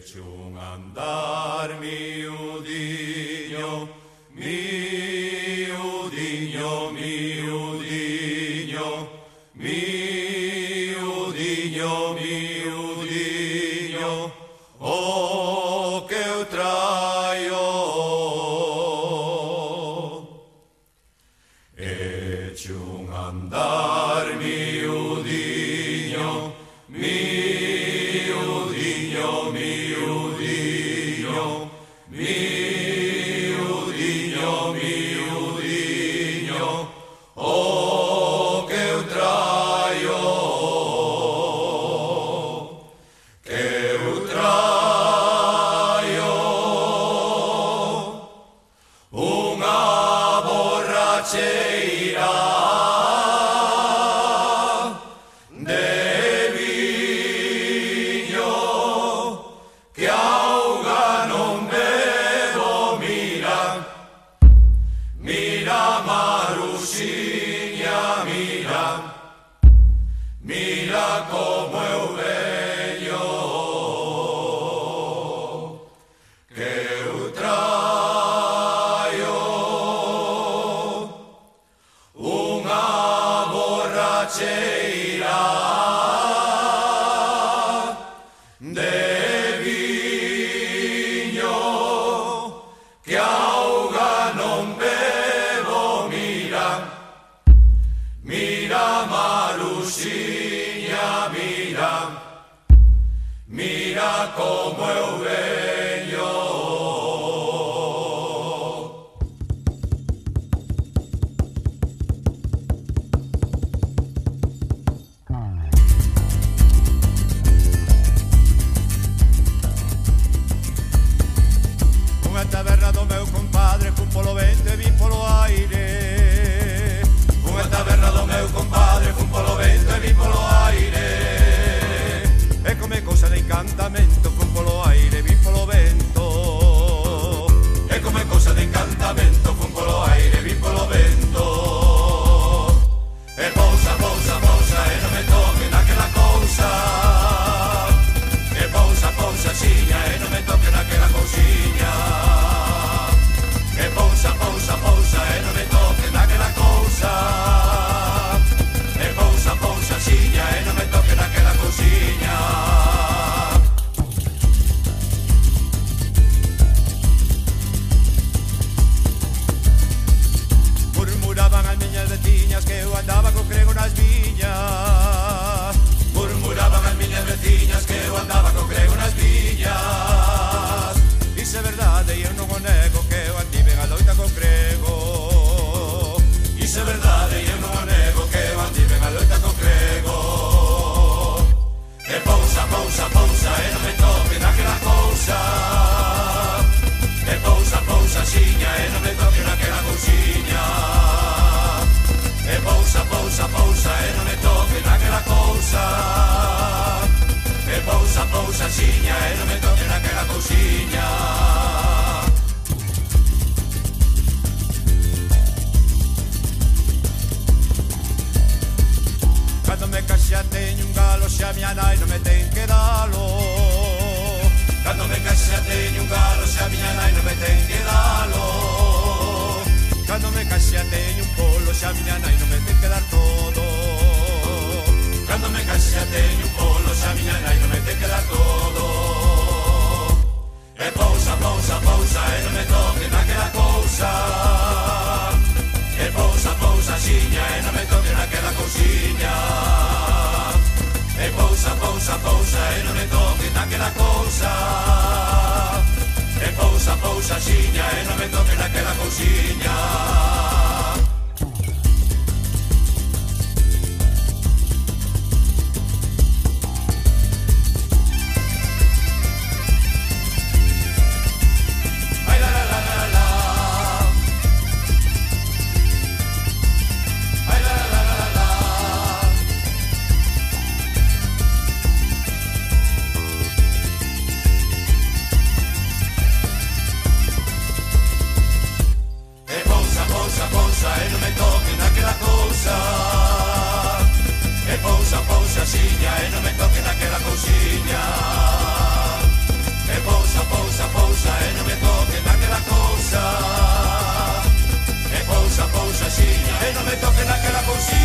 Hecho un andar miudiño, miudiño, miudiño, miudiño, miudiño, o que eu traio. Hecho un andar miudiño, miudiño, miudiño, miudiño, miudiño, o que eu traio, unha borracheira de viño que auga non bebo. Mira, mira Maruxiña, mira, mira como eu veño, que eu traio unha borracheira de viño que auga non bebo. Mira, mira Maruxiña, mira, mira como eu veño. Unha taberna do meu compadre, fun polo vento e vin polo aire. Unha taberna do meu compadre, fun polo vento e vin polo aire. E come cousa de encantamento, fun polo aire, vin polo vento. E come cousa de encantamento, fun polo aire, vin polo vento. E pousa, pousa, pousa, e non me toque naquela cousa. E pousa, pousa, xiña, e non me toque naquela cousiña. E pousa, pousa, pousa, e non me toque naquela cousa. E pousa, pousa, xiña, e non me toque naquela cousiña. Murmuraban as miñas veciñas que eu andaba co crego nas viñas. Murmuraban as miñas veciñas que eu andaba co crego nas viñas. Iso é verdade e eu non o nego, que eu antive a loita co crego. Iso é verdade e eu non o nego, que eu antive a loita co crego. E pousa, pousa, pousa, e non me toque naquela cousa. E pousa, pousa, xiña, e non me toque naquela cousiña. E pousa, pousa, pousa, e non me toque naquela cousa. E pousa, pousa, xiña, e non me toque naquela cousiña. Cando me casea teño un galo, xa miña nai non me ten que dalo. Cando me casea teño un galo, xa miña nai non me ten que dalo. Cando me casea teño un polo, xa miña nai non me ten que dar todo. Cando me casea teño un polo, xa miña nai non me ten que dar todo. E pousa, pousa, pousa, e non me toque naquela cousa. E pousa, pousa, xiña, e non me toque naquela cousiña. E pousa, pousa, pousa, e non me toque naquela cousa. E pousa, pousa, xiña, e non me toque naquela cousiña. Pousa, pousa, me toquen aquela cousiña